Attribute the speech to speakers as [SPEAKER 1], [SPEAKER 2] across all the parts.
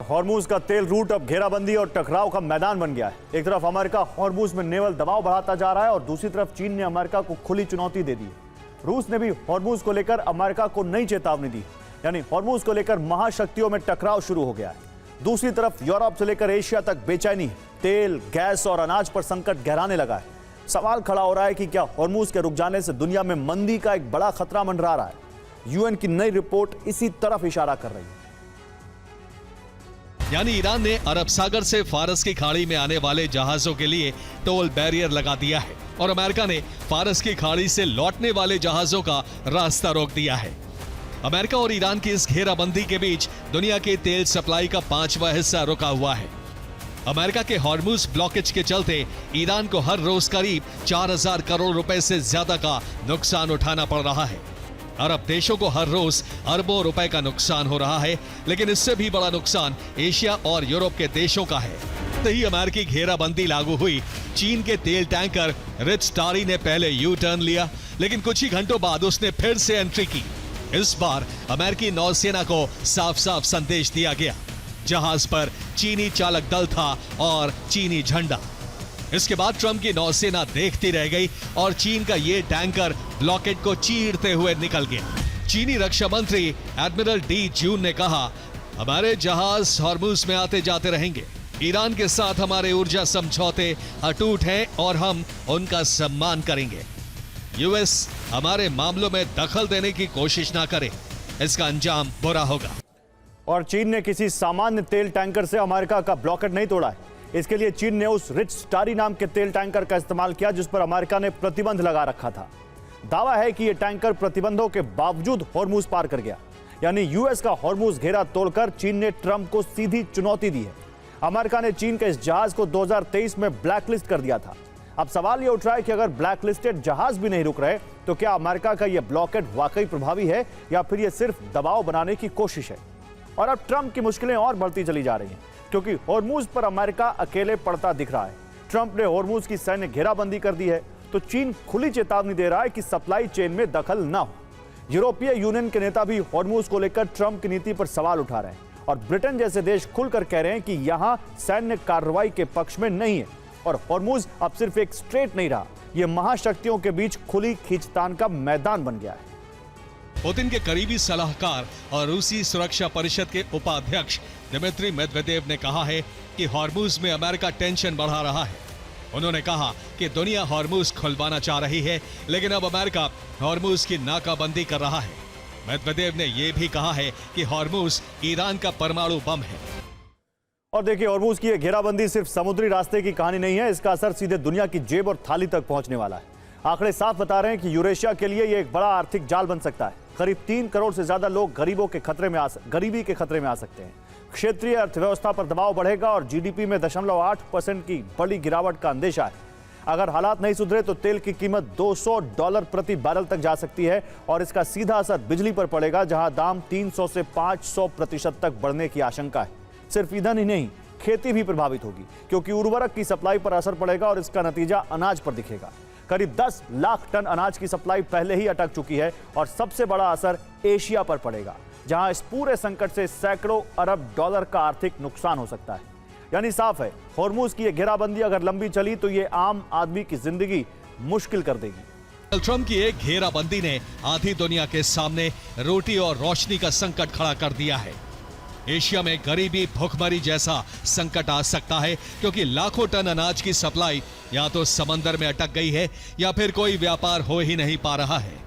[SPEAKER 1] Hormuz का तेल root अब घेराबंदी और टकराव का मैदान बन गया है। एक तरफ अमेरिका हॉर्मूज में नेवल दबाव बढ़ाता जा रहा है और दूसरी तरफ चीन ने अमेरिका को खुली चुनौती दे दी है। रूस ने भी हॉर्मूज को लेकर अमेरिका को नई चेतावनी दी, यानी हॉर्मूज को लेकर महाशक्तियों में टकराव शुरू हो गया है। दूसरी तरफ यूरोप से लेकर एशिया तक बेचैनी है। तेल, गैस और अनाज पर संकट गहराने लगा है। सवाल खड़ा हो रहा है कि क्या हॉर्मूज के रुक जाने से दुनिया में मंदी का एक बड़ा खतरा मंडरा रहा है। यूएन की नई रिपोर्ट इसी तरफ इशारा कर रही है।
[SPEAKER 2] यानी ईरान ने अरब सागर से फारस की खाड़ी में आने वाले जहाजों के लिए टोल बैरियर लगा दिया है और अमेरिका ने फारस की खाड़ी से लौटने वाले जहाजों का रास्ता रोक दिया है। अमेरिका और ईरान की इस घेराबंदी के बीच दुनिया के तेल सप्लाई का 5वां हिस्सा रुका हुआ है। अमेरिका के हॉर्मूज ब्लॉकेज के चलते ईरान को हर रोज करीब 4000 करोड़ रुपए से ज्यादा का नुकसान उठाना पड़ रहा है। अरब देशों को हर रोज अरबों रुपए का नुकसान हो रहा है, लेकिन इससे भी बड़ा नुकसान एशिया और यूरोप के देशों का है। ही अमेरिकी घेराबंदी लागू हुई, चीन के तेल टैंकर रिच स्टारी ने पहले यू टर्न लिया, लेकिन कुछ ही घंटों बाद उसने फिर से एंट्री की। इस बार अमेरिकी नौसेना को साफ साफ संदेश दिया गया। जहाज पर चीनी चालक दल था और चीनी झंडा। इसके बाद ट्रंप की नौसेना देखती रह गई और चीन का ये टैंकर ब्लॉकेड को चीरते हुए निकल गया। चीनी रक्षा मंत्री एडमिरल डी जून ने कहा, हमारे जहाज हॉर्मूज में आते जाते रहेंगे। ईरान के साथ हमारे ऊर्जा समझौते अटूट हैं और हम उनका सम्मान करेंगे। यूएस हमारे मामलों में दखल देने की कोशिश ना करे, इसका अंजाम बुरा होगा।
[SPEAKER 1] और चीन ने किसी सामान्य तेल टैंकर से अमेरिका का ब्लॉकेड नहीं तोड़ा है। इसके लिए चीन ने उस रिच स्टारी नाम के तेल टैंकर का इस्तेमाल किया जिस पर अमेरिका ने प्रतिबंध लगा रखा था। दावा है कि यह टैंकर प्रतिबंधों के बावजूद हॉर्मूज पार कर गया, यानी यूएस का हॉर्मूज घेरा तोड़कर चीन ने ट्रंप को सीधी चुनौती दी है। अमेरिका ने चीन के इस जहाज को 2023 में ब्लैकलिस्ट कर दिया था। अब सवाल यह उठ रहा है कि अगर ब्लैकलिस्टेड जहाज भी नहीं रुक रहे तो क्या अमेरिका का यह ब्लॉकेड वाकई प्रभावी है या फिर यह सिर्फ दबाव बनाने की कोशिश है। और अब ट्रंप की मुश्किलें और बढ़ती चली जा रही हैं, क्योंकि हॉर्मूज पर अमेरिका अकेले पड़ता दिख रहा है। ट्रंप ने हॉर्मूज की सैन्य घेराबंदी कर दी है तो चीन खुली चेतावनी दे रहा है कि सप्लाई चेन में दखल ना हो। यूरोपीय यूनियन के नेता भी हॉर्मूज को लेकर ट्रंप की नीति पर सवाल उठा रहे हैं और ब्रिटेन जैसे देश खुलकर कह रहे हैं कि यहां सैन्य कार्रवाई के पक्ष में नहीं है। और हॉर्मूज अब सिर्फ एक स्ट्रेट नहीं रहा, यह महाशक्तियों के बीच खुली खींचतान का मैदान बन गया है।
[SPEAKER 2] पुतिन के करीबी सलाहकार और रूसी सुरक्षा परिषद के उपाध्यक्ष दिमित्री मेदवेदेव ने कहा है कि हॉर्मूज में अमेरिका टेंशन बढ़ा रहा है। उन्होंने कहा कि दुनिया हॉर्मूज खुलवाना चाह रही है, लेकिन अब अमेरिका हॉर्मूज की नाकाबंदी कर रहा है। मेदवेदेव ने यह भी कहा है कि हॉर्मूज ईरान का परमाणु बम है।
[SPEAKER 1] और देखिए, हॉर्मूज की यह घेराबंदी सिर्फ समुद्री रास्ते की कहानी नहीं है, इसका असर सीधे दुनिया की जेब और थाली तक पहुंचने वाला है। आंकड़े साफ बता रहे हैं कि यूरेशिया के लिए यह एक बड़ा आर्थिक जाल बन सकता है। करीब 3 करोड़ से ज्यादा लोग गरीबी के खतरे में आ सकते हैं। क्षेत्रीय अर्थव्यवस्था पर दबाव बढ़ेगा और जीडीपी में 0.8% की बड़ी गिरावट का अंदेशा है। अगर हालात नहीं सुधरे तो तेल की कीमत $200 प्रति बैरल तक जा सकती है और इसका सीधा असर बिजली पर पड़ेगा, जहां दाम 300 से 500% तक बढ़ने की आशंका है। सिर्फ ईंधन ही नहीं, खेती भी प्रभावित होगी, क्योंकि उर्वरक की सप्लाई पर असर पड़ेगा और इसका नतीजा अनाज पर दिखेगा। करीब 10 लाख टन अनाज की सप्लाई पहले ही अटक चुकी है और सबसे बड़ा असर एशिया पर पड़ेगा, जहां इस पूरे संकट से सैकड़ों अरब डॉलर का आर्थिक नुकसान हो सकता है। यानी साफ है, हॉर्मूज की यह घेराबंदी अगर लंबी चली तो यह आम आदमी की जिंदगी मुश्किल कर देगी।
[SPEAKER 2] ट्रंप की एक घेराबंदी ने आधी दुनिया के सामने रोटी और रोशनी का संकट खड़ा कर दिया है। एशिया में गरीबी, भुखमरी जैसा संकट आ सकता है, क्योंकि लाखों टन अनाज की सप्लाई या तो समंदर में अटक गई है या फिर कोई व्यापार हो ही नहीं पा रहा है।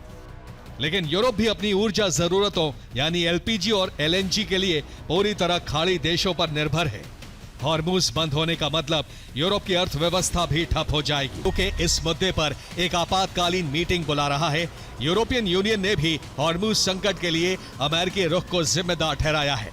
[SPEAKER 2] लेकिन यूरोप भी अपनी ऊर्जा जरूरतों यानी एलपीजी और एलएनजी के लिए पूरी तरह खाड़ी देशों पर निर्भर है। हॉर्मूज बंद होने का मतलब यूरोप की अर्थव्यवस्था भी ठप हो जाएगी, क्योंकि इस मुद्दे पर एक आपातकालीन मीटिंग बुला रहा है। यूरोपियन यूनियन ने भी हॉर्मूज संकट के लिए अमेरिकी रुख को जिम्मेदार ठहराया है।